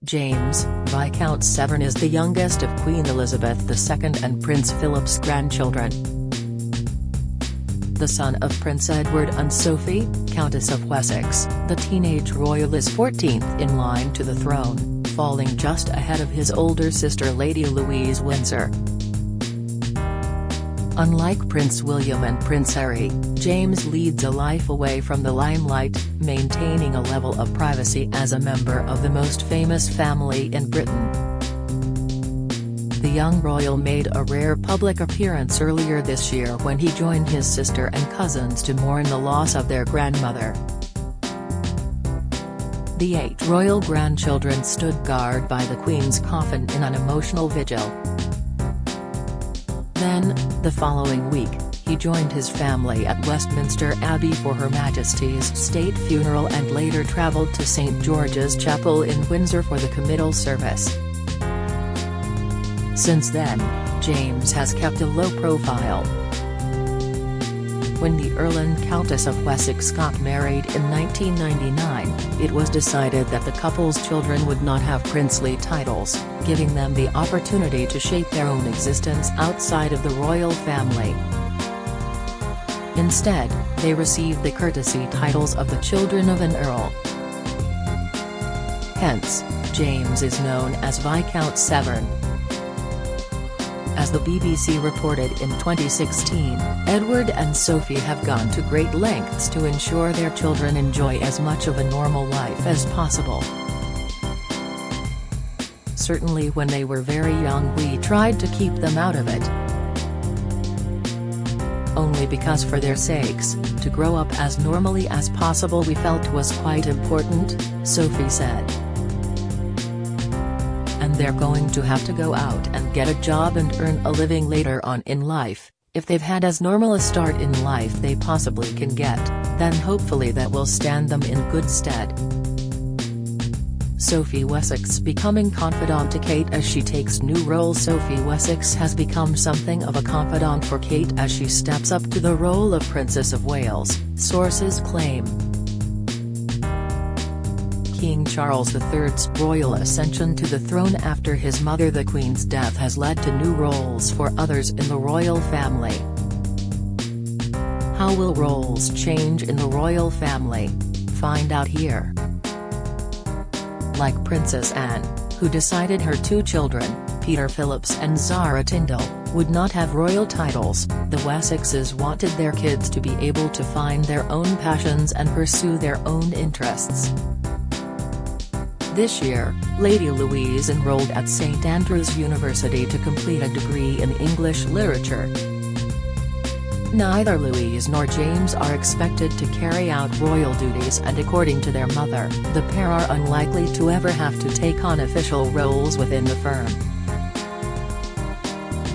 James, Viscount Severn is the youngest of Queen Elizabeth II and Prince Philip's grandchildren. The son of Prince Edward and Sophie, Countess of Wessex, the teenage royal is 14th in line to the throne, falling just ahead of his older sister Lady Louise Windsor. Unlike Prince William and Prince Harry, James leads a life away from the limelight, maintaining a level of privacy as a member of the most famous family in Britain. The young royal made a rare public appearance earlier this year when he joined his sister and cousins to mourn the loss of their grandmother. The 8 royal grandchildren stood guard by the Queen's coffin in an emotional vigil. Then, the following week, he joined his family at Westminster Abbey for Her Majesty's state funeral and later travelled to St George's Chapel in Windsor for the committal service. Since then, James has kept a low profile. When the Earl and Countess of Wessex got married in 1999, it was decided that the couple's children would not have princely titles, giving them the opportunity to shape their own existence outside of the royal family. Instead, they received the courtesy titles of the children of an earl. Hence, James is known as Viscount Severn. As the BBC reported in 2016, Edward and Sophie have gone to great lengths to ensure their children enjoy as much of a normal life as possible. Certainly when they were very young we tried to keep them out of it. Only because for their sakes, to grow up as normally as possible we felt was quite important, Sophie said. And they're going to have to go out and get a job and earn a living later on in life. If they've had as normal a start in life they possibly can get, then hopefully that will stand them in good stead. Sophie Wessex becoming confidant to Kate as she takes new role. Sophie Wessex has become something of a confidant for Kate as she steps up to the role of Princess of Wales, sources claim. King Charles III's royal ascension to the throne after his mother the Queen's death has led to new roles for others in the royal family. How will roles change in the royal family? Find out here. Like Princess Anne, who decided her 2 children, Peter Phillips and Zara Tindall, would not have royal titles, the Wessexes wanted their kids to be able to find their own passions and pursue their own interests. This year, Lady Louise enrolled at St Andrews University to complete a degree in English literature. Neither Louise nor James are expected to carry out royal duties and according to their mother, the pair are unlikely to ever have to take on official roles within the firm.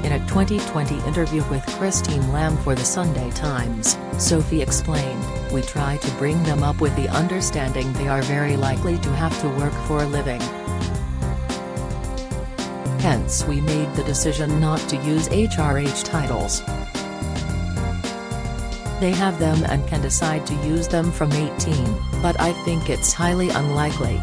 In a 2020 interview with Christine Lamb for the Sunday Times, Sophie explained, "We try to bring them up with the understanding they are very likely to have to work for a living. Hence we made the decision not to use HRH titles. They have them and can decide to use them from 18, but I think it's highly unlikely."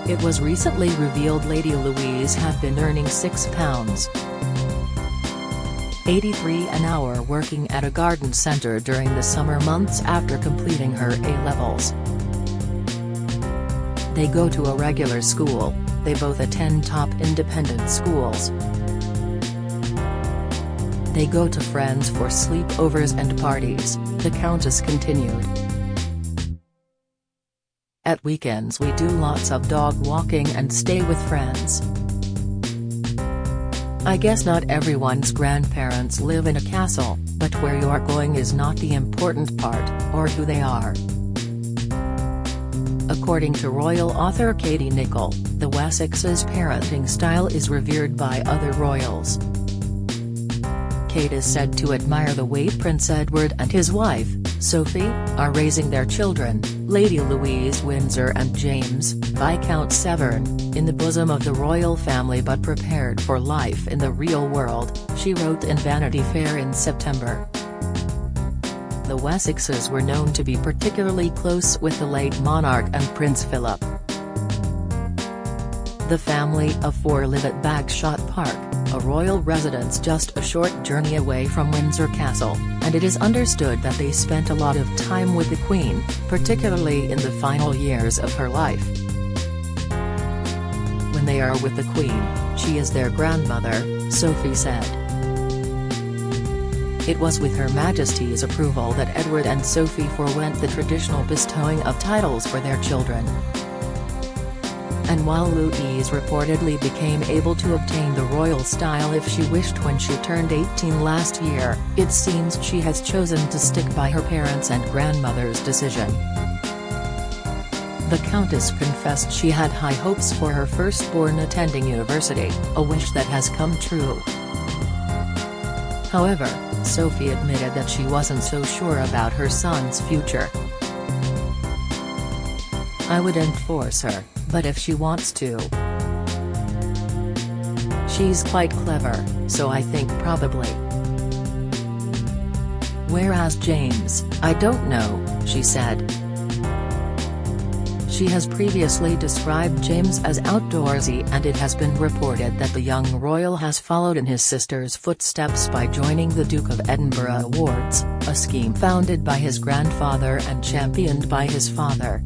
It was recently revealed Lady Louise had been earning £6.83 an hour working at a garden centre during the summer months after completing her A-levels. They go to a regular school, they both attend top independent schools. They go to friends for sleepovers and parties, the Countess continued. At weekends we do lots of dog walking and stay with friends. I guess not everyone's grandparents live in a castle, but where you're going is not the important part, or who they are. According to royal author Katie Nicholl, the Wessexes' parenting style is revered by other royals. Kate is said to admire the way Prince Edward and his wife, Sophie, are raising their children, Lady Louise Windsor and James, Viscount Severn, in the bosom of the royal family but prepared for life in the real world, she wrote in Vanity Fair in September. The Wessexes were known to be particularly close with the late monarch and Prince Philip. The family of four live at Bagshot Park, a royal residence just a short journey away from Windsor Castle, and it is understood that they spent a lot of time with the Queen, particularly in the final years of her life. When they are with the Queen, she is their grandmother, Sophie said. It was with Her Majesty's approval that Edward and Sophie forewent the traditional bestowing of titles for their children. And while Louise reportedly became able to obtain the royal style if she wished when she turned 18 last year, it seems she has chosen to stick by her parents' and grandmother's decision. The Countess confessed she had high hopes for her firstborn attending university, a wish that has come true. However, Sophie admitted that she wasn't so sure about her son's future. "I wouldn't force her, but if she wants to. She's quite clever, so I think probably. Whereas James, I don't know," she said. She has previously described James as outdoorsy, and it has been reported that the young royal has followed in his sister's footsteps by joining the Duke of Edinburgh Awards, a scheme founded by his grandfather and championed by his father.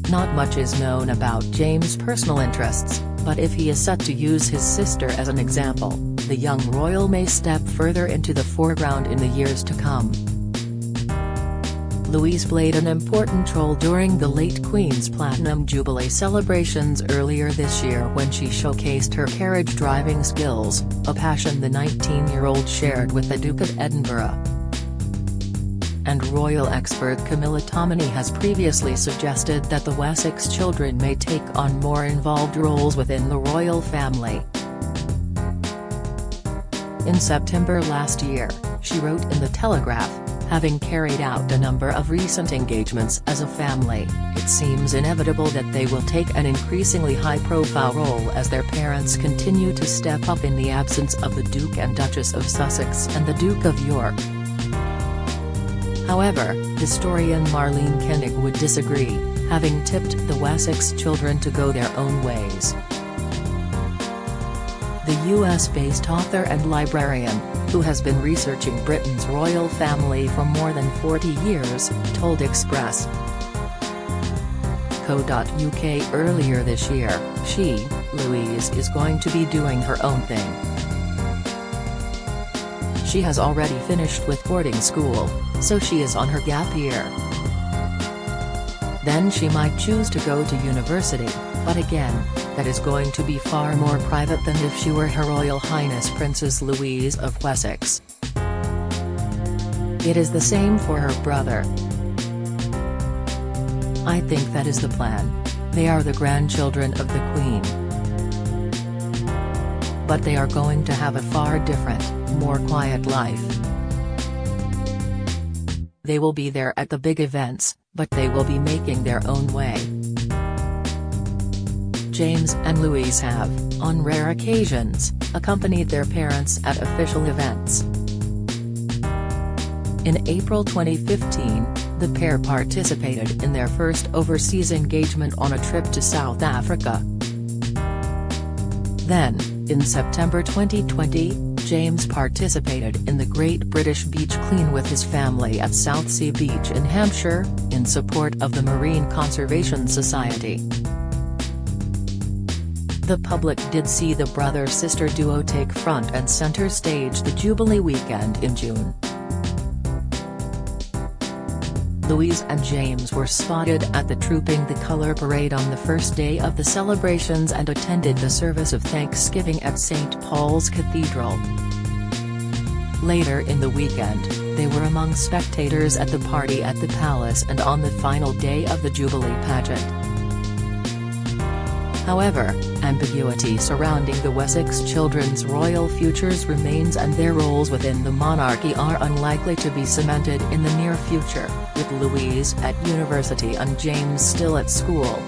Not much is known about James' personal interests, but if he is set to use his sister as an example, the young royal may step further into the foreground in the years to come. Louise played an important role during the late Queen's Platinum Jubilee celebrations earlier this year when she showcased her carriage driving skills, a passion the 19-year-old shared with the Duke of Edinburgh. And royal expert Camilla Tominey has previously suggested that the Wessex children may take on more involved roles within the royal family. In September last year, she wrote in The Telegraph, "Having carried out a number of recent engagements as a family, it seems inevitable that they will take an increasingly high-profile role as their parents continue to step up in the absence of the Duke and Duchess of Sussex and the Duke of York." However, historian Marlene Koenig would disagree, having tipped the Wessex children to go their own ways. The US-based author and librarian, who has been researching Britain's royal family for more than 40 years, told Express.co.uk earlier this year, Louise is going to be doing her own thing. She has already finished with boarding school, so she is on her gap year. Then she might choose to go to university, but again, that is going to be far more private than if she were Her Royal Highness Princess Louise of Wessex. It is the same for her brother. I think that is the plan. They are the grandchildren of the Queen. But they are going to have a far different, more quiet life. They will be there at the big events, but they will be making their own way. James and Louise have, on rare occasions, accompanied their parents at official events. In April 2015, the pair participated in their first overseas engagement on a trip to South Africa. Then, in September 2020, James participated in the Great British Beach Clean with his family at Southsea Beach in Hampshire, in support of the Marine Conservation Society. The public did see the brother-sister duo take front and center stage the Jubilee weekend in June. Louise and James were spotted at the Trooping the Colour parade on the first day of the celebrations and attended the service of Thanksgiving at St. Paul's Cathedral. Later in the weekend, they were among spectators at the party at the Palace and on the final day of the Jubilee pageant. However, ambiguity surrounding the Wessex children's royal futures remains, and their roles within the monarchy are unlikely to be cemented in the near future, with Louise at university and James still at school.